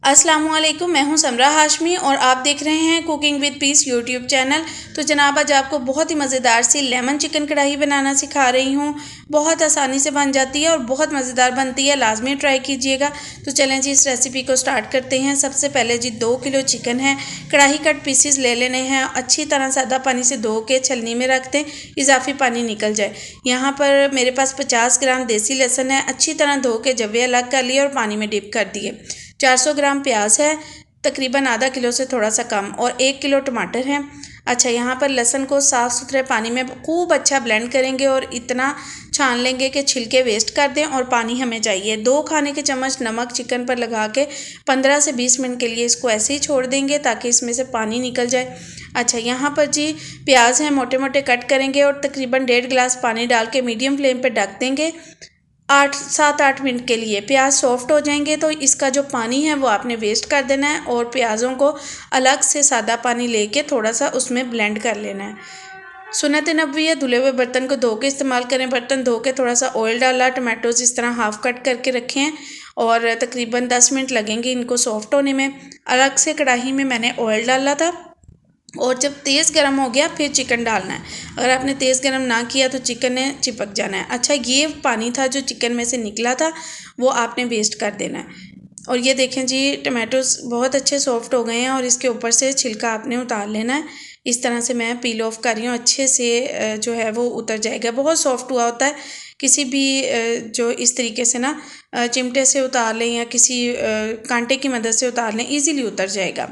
अस्सलामुअलैकुम, मैं हूं समरा हाशमी और आप देख रहे हैं cooking with piece YouTube channel. तो जनाब, आज आपको बहुत ही मज़ेदार सी लेमन चिकन कढ़ाई बनाना सिखा रही हूं। बहुत आसानी से बन जाती है और बहुत मज़ेदार बनती है, लाजमी ट्राई कीजिएगा। तो चलें जी, इस रेसिपी को स्टार्ट करते हैं। सबसे पहले जी 2 किलो चिकन है, कढ़ाई कट पीसीज ले लेने हैं। अच्छी तरह सादा पानी से धो के छलनी में रख दें, इजाफी पानी निकल जाए। यहाँ पर मेरे पास 50 ग्राम देसी लहसुन है, अच्छी तरह धो के जवे अलग कर लिए और पानी में डिप कर दिए। 400 ग्राम प्याज है, तकरीबन आधा किलो से थोड़ा सा कम, और 1 किलो टमाटर है। अच्छा, यहाँ पर लहसुन को साफ़ सुथरे पानी में खूब अच्छा ब्लेंड करेंगे और इतना छान लेंगे कि छिलके वेस्ट कर दें। और पानी हमें चाहिए 2 खाने के चम्मच नमक चिकन पर लगा के 15 से 20 मिनट के लिए इसको ऐसे ही छोड़ देंगे ताकि इसमें से पानी निकल जाए। अच्छा, यहाँ पर जी प्याज हैं, मोटे मोटे कट करेंगे और तकरीबन 1.5 गिलास पानी डाल के मीडियम फ्लेम पर ढक देंगे 7-8 मिनट के लिए। प्याज सॉफ्ट हो जाएंगे तो इसका जो पानी है वो आपने वेस्ट कर देना है और प्याज़ों को अलग से सादा पानी लेके थोड़ा सा उसमें ब्लेंड कर लेना है। सुन्नत नबवी है, धुले हुए बर्तन को धो के इस्तेमाल करें। बर्तन धो के थोड़ा सा ऑयल डाला, टमाटोज इस तरह हाफ कट करके रखे हैं और तकरीबन 10 मिनट लगेंगे इनको सॉफ्ट होने में। अलग से कढ़ाई में मैंने ऑयल डाला था और जब तेज़ गर्म हो गया फिर चिकन डालना है। अगर आपने तेज़ गर्म ना किया तो चिकन ने चिपक जाना है। अच्छा, ये पानी था जो चिकन में से निकला था वो आपने वेस्ट कर देना है। और ये देखें जी, टमाटोज बहुत अच्छे सॉफ्ट हो गए हैं और इसके ऊपर से छिलका आपने उतार लेना है। इस तरह से मैं पील ऑफ कर रही हूँ, अच्छे से जो है वो उतर जाएगा। बहुत सॉफ्ट हुआ होता है, किसी भी जो इस तरीके से ना चिमटे से उतार लें या किसी कांटे की मदद से उतार लें, ईज़िली उतर जाएगा।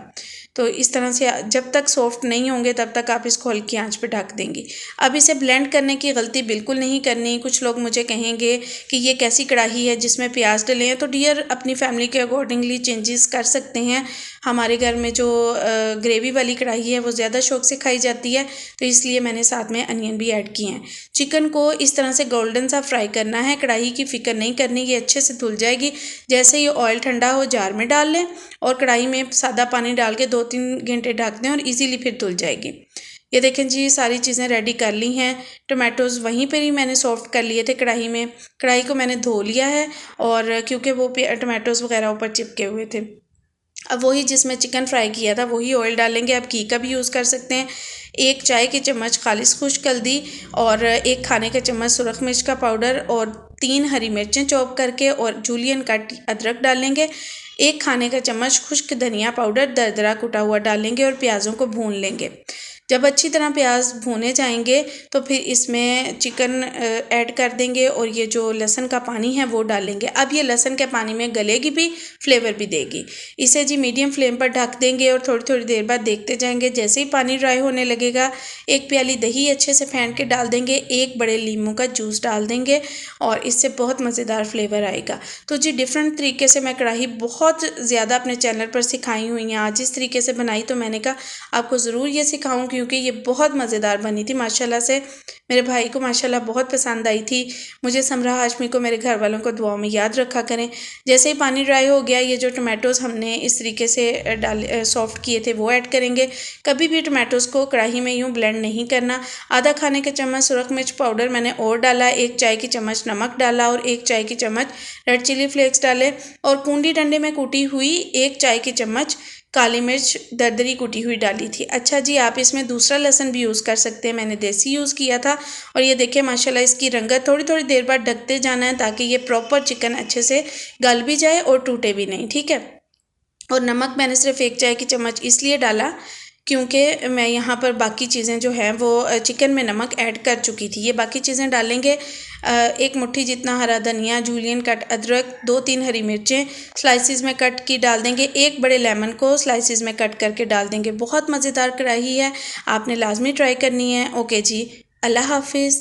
तो इस तरह से जब तक सॉफ्ट नहीं होंगे तब तक आप इसको हल्की आंच पे ढक देंगे। अब इसे ब्लेंड करने की गलती बिल्कुल नहीं करनी। कुछ लोग मुझे कहेंगे कि ये कैसी कढ़ाई है जिसमें प्याज डले हैं, तो डियर अपनी फैमिली के अकॉर्डिंगली चेंजेस कर सकते हैं। हमारे घर में जो ग्रेवी वाली कढ़ाई है वो ज़्यादा शौक से खाई जाती है, तो इसलिए मैंने साथ में अनियन भी ऐड किए हैं। चिकन को इस तरह से गोल्डन सा फ्राई करना है, कढ़ाई की फ़िक्र नहीं करनी, ये अच्छे से धुल जाएगी। जैसे ही ऑयल ठंडा हो जार में डाल लें और कढ़ाई में सादा पानी डाल के 2-3 घंटे ढक दें और इजीली फिर धुल जाएगी। ये देखें जी, सारी चीज़ें रेडी कर ली हैं। टमाटोज़ वहीं पर ही मैंने सॉफ्ट कर लिए थे कढ़ाई में। कढ़ाई को मैंने धो लिया है और क्योंकि वो टमाटोज़ वगैरह ऊपर चिपके हुए थे। अब वही जिसमें चिकन फ्राई किया था वही ऑयल डालेंगे। आप घी का भी यूज़ कर सकते हैं। 1 चाय की चम्मच खालिश खुश्क हल्दी और 1 खाने का चम्मच सुरख मिर्च का पाउडर और 3 हरी मिर्चें चॉप करके और जूलियन कट अदरक डालेंगे। 1 खाने का चम्मच खुश्क धनिया पाउडर दरदरा कुटा हुआ डालेंगे और प्याज़ों को भून लेंगे। जब अच्छी तरह प्याज भूने जाएंगे तो फिर इसमें चिकन ऐड कर देंगे और ये जो लहसुन का पानी है वो डालेंगे। अब ये लहसुन के पानी में गलेगी भी, फ्लेवर भी देगी। इसे जी मीडियम फ्लेम पर ढक देंगे और थोड़ी थोड़ी देर बाद देखते जाएंगे। जैसे ही पानी ड्राई होने लगेगा 1 प्याली दही अच्छे से फेंट के डाल देंगे, 1 बड़े नींबू का जूस डाल देंगे और इससे बहुत मज़ेदार फ्लेवर आएगा। तो जी डिफरेंट तरीके से मैं कढ़ाई बहुत ज़्यादा अपने चैनल पर सिखाई हुई हैं। आज इस तरीके से बनाई तो मैंने कहा आपको ज़रूर ये सिखाऊं क्योंकि ये बहुत मज़ेदार बनी थी। माशाल्लाह से मेरे भाई को माशाल्लाह बहुत पसंद आई थी। मुझे समरा हाशमी को, मेरे घर वालों को दुआओं में याद रखा करें। जैसे ही पानी ड्राई हो गया, ये जो टमाटोज़ हमने इस तरीके से सॉफ्ट किए थे वो ऐड करेंगे। कभी भी टमाटोज़ को कढ़ाई में यूँ ब्लेंड नहीं करना। आधा खाने का चम्मच सुरख मिर्च पाउडर मैंने और डाला, 1 चाय की चम्मच नमक डाला और 1 चाय की चम्मच रेड चिली फ्लेक्स डाले और कूंडी डंडे में कूटी हुई 1 चाय की चम्मच काली मिर्च दरदरी कुटी हुई डाली थी। अच्छा जी, आप इसमें दूसरा लहसुन भी यूज़ कर सकते हैं, मैंने देसी यूज़ किया था। और ये देखिए माशाल्लाह इसकी रंगत थोड़ी थोड़ी देर बाद ढकते जाना है ताकि ये प्रॉपर चिकन अच्छे से गल भी जाए और टूटे भी नहीं, ठीक है। और नमक मैंने सिर्फ 1 चाय की चम्मच इसलिए डाला क्योंकि मैं यहाँ पर बाकी चीज़ें जो हैं वो चिकन में नमक ऐड कर चुकी थी। ये बाकी चीज़ें डालेंगे 1 मुट्ठी जितना हरा धनिया, जूलियन कट अदरक, 2-3 हरी मिर्चें स्लाइसिस में कट की डाल देंगे, 1 बड़े लेमन को स्लाइसिस में कट करके डाल देंगे। बहुत मज़ेदार कढ़ाई है, आपने लाजमी ट्राई करनी है। ओके जी, अल्लाह हाफिज़।